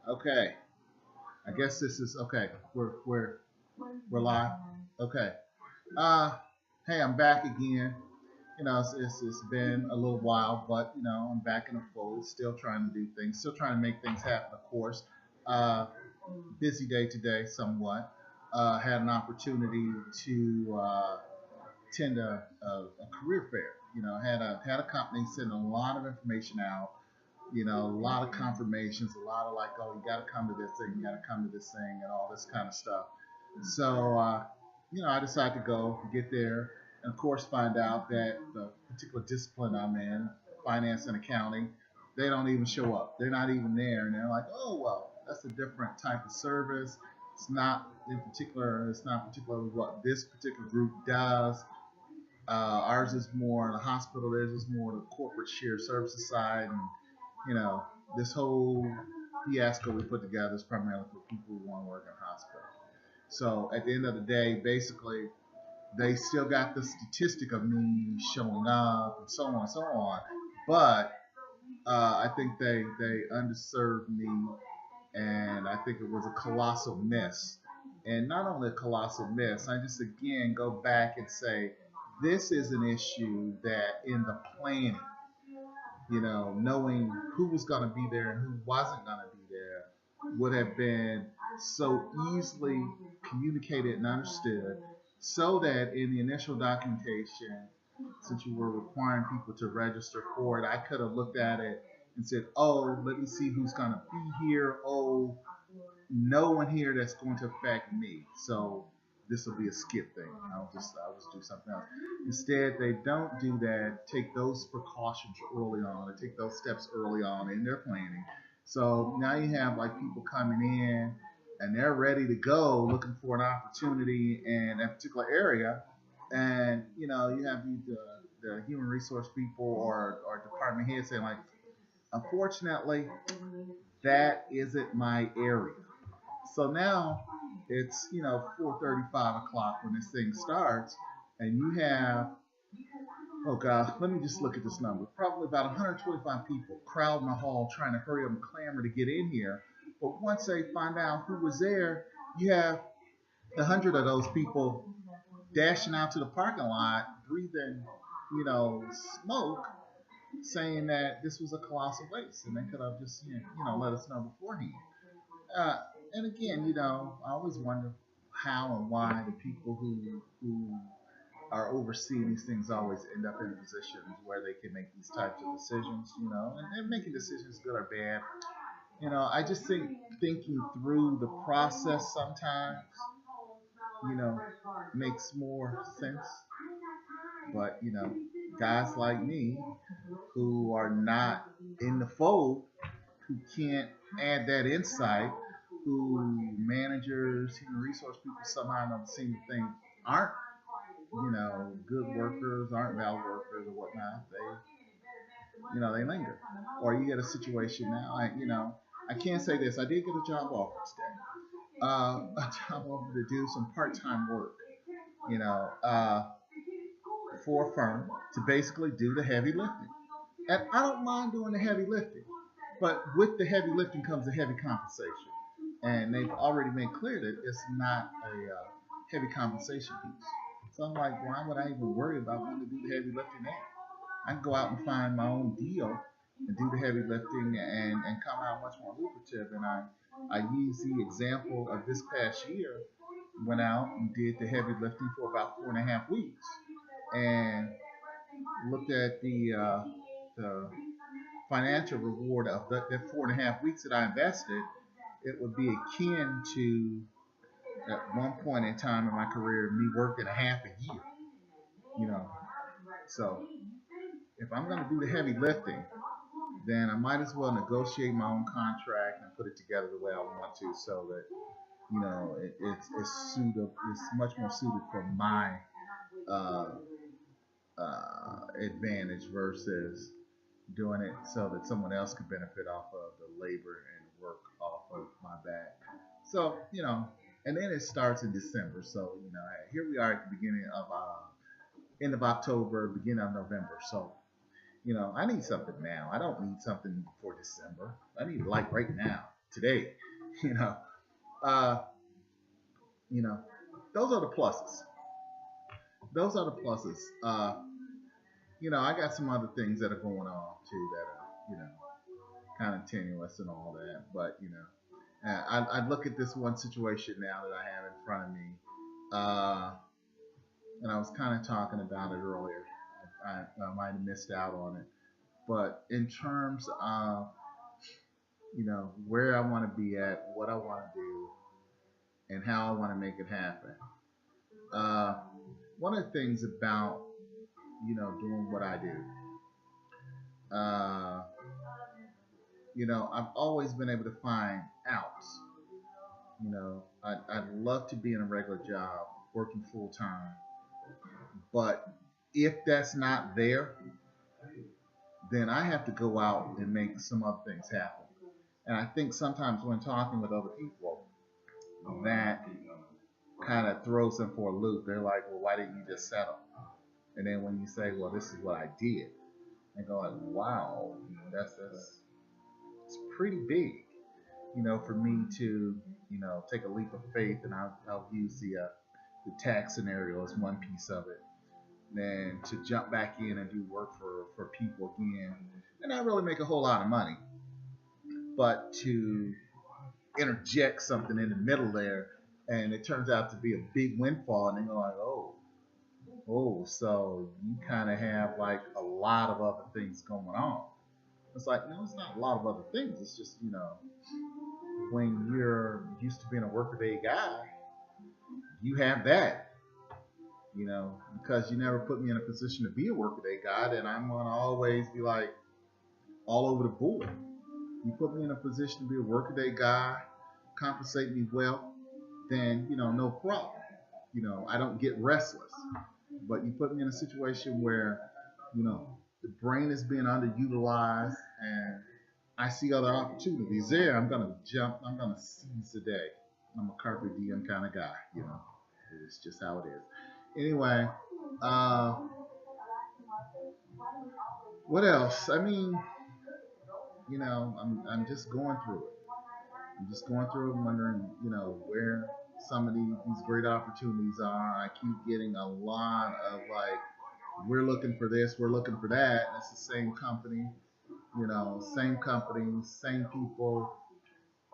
Okay, I guess this is okay. We're live. Okay. Uh, hey, I'm back again. It's been a little while, but I'm back in the fold. Still trying to do things. Still trying to make things happen. Of course. Uh, Busy day today, somewhat. Had an opportunity to attend a career fair. Had a company sending a lot of information out, a lot of confirmations, a lot of like, oh, you got to come to this thing, you got to come to this thing, and all this kind of stuff. So, I decided to go get there, and of course, find out that the particular discipline I'm in, finance and accounting, they don't even show up. They're not even there, and they're like, oh, well, that's a different type of service. It's not particularly what this particular group does. Ours is more in the hospital. Theirs is more the corporate shared services side, and you know, this whole fiasco we put together is primarily for people who want to work in hospital. So at the end of the day, basically, they still got the statistic of me showing up and so on and so on. But I think they underserved me, and I think it was a colossal miss. And not only a colossal miss, I just again go back and say this is an issue that in the planning, knowing who was going to be there and who wasn't going to be there would have been so easily communicated and understood so that in the initial documentation, since you were requiring people to register for it, I could have looked at it and said, oh, let me see who's going to be here. Oh, no one here that's going to affect me. So this will be a skip thing. I'll just do something else. Instead, they don't do that. Take those precautions early on. They take those steps early on in their planning. So now you have like people coming in and they're ready to go, looking for an opportunity in a particular area, and you have the human resource people or department heads saying like, unfortunately, that isn't my area. So now it's 4:30, 5 o'clock when this thing starts, and you have, oh god, let me just look at this number. Probably about 125 people crowding the hall trying to hurry up and clamor to get in here. But once they find out who was there, you have 100 of those people dashing out to the parking lot, breathing, smoke, saying that this was a colossal waste, and they could have just let us know beforehand. Uh, and again, I always wonder how and why the people who are overseeing these things always end up in positions where they can make these types of decisions, and making decisions good or bad. I just think thinking through the process sometimes, you know, makes more sense. But, guys like me who are not in the fold, who can't add that insight, who managers, human resource people somehow don't seem to think aren't, good workers, aren't valid workers or whatnot. They linger. Or you get a situation now, I can't say this. I did get a job offer today. A job offer to do some part-time work, you know, uh, for a firm to basically do the heavy lifting. And I don't mind doing the heavy lifting, but with the heavy lifting comes the heavy compensation. And they've already made clear that it's not a heavy compensation piece. So I'm like, why would I even worry about wanting to do the heavy lifting now? I can go out and find my own deal and do the heavy lifting and come out much more lucrative. And I use the example of this past year, went out and did the heavy lifting for about 4.5 weeks and looked at the financial reward of that 4.5 weeks that I invested. It would be akin to at one point in time in my career me working a half a year, you know. So if I'm going to do the heavy lifting, then I might as well negotiate my own contract and put it together the way I want to, so that it's suited. It's much more suited for my uh, advantage versus doing it so that someone else could benefit off of the labor and work off of my back. So and then it starts in December. So here we are at the beginning of end of October, beginning of November. So I need something now. I don't need something for December. I need it like right now. today. You know, uh, you know, those are the pluses. Those are the pluses. I got some other things that are going on too that are, kind of tenuous and all that. But I look at this one situation now that I have in front of me, uh, and I was kind of talking about it earlier. I might have missed out on it, but in terms of where I want to be at, what I want to do, and how I want to make it happen. Uh, One of the things about doing what I do, uh, I've always been able to find outs. I'd love to be in a regular job, working full time, but if that's not there, then I have to go out and make some other things happen. And I think sometimes when talking with other people, that kind of throws them for a loop. They're like, well, why didn't you just settle? And then when you say, well, this is what I did, they go like, wow, that's it's pretty big, for me to, take a leap of faith. And I'll use the tax scenario as one piece of it. Then to jump back in and do work for people again and not really make a whole lot of money, but to interject something in the middle there, and it turns out to be a big windfall, and they go like, oh, so you kind of have like a lot of other things going on. It's like, no, it's not a lot of other things. It's just, when you're used to being a workaday guy, you have that, because you never put me in a position to be a workaday guy, then I'm going to always be like all over the board. You put me in a position to be a workaday guy, compensate me well, then, no problem. I don't get restless. But you put me in a situation where, the brain is being underutilized and I see other opportunities there, I'm going to jump, I'm going to seize the day. I'm a carpe diem kind of guy, It's just how it is. Anyway, what else? I mean, I'm just going through it. I'm just going through it, wondering, where some of these great opportunities are. I keep getting a lot of like, we're looking for this, we're looking for that. And it's the same company, same companies, same people,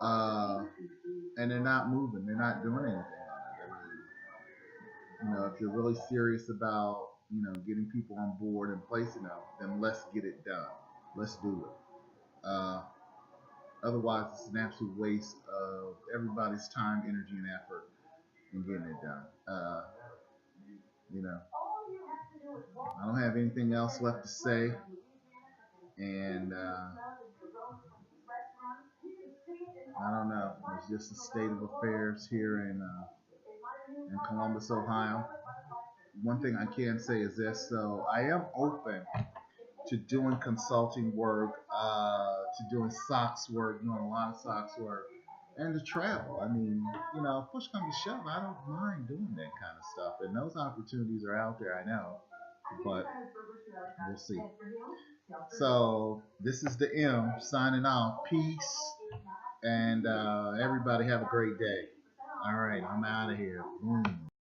and they're not moving. They're not doing anything on it. I mean, if you're really serious about, getting people on board and placing them, then let's get it done. Let's do it. Otherwise, it's an absolute waste of everybody's time, energy, and effort in getting it done. I don't have anything else left to say, and I don't know. It's just the state of affairs here in Columbus, Ohio. One thing I can say is this: so I am open to doing consulting work, to doing SOX work, doing a lot of SOX work, and to travel. I mean, push comes to shove, I don't mind doing that kind of stuff. And those opportunities are out there, I know, but we'll see. So this is the M signing off. Peace, and everybody have a great day. All right, I'm out of here. Boom.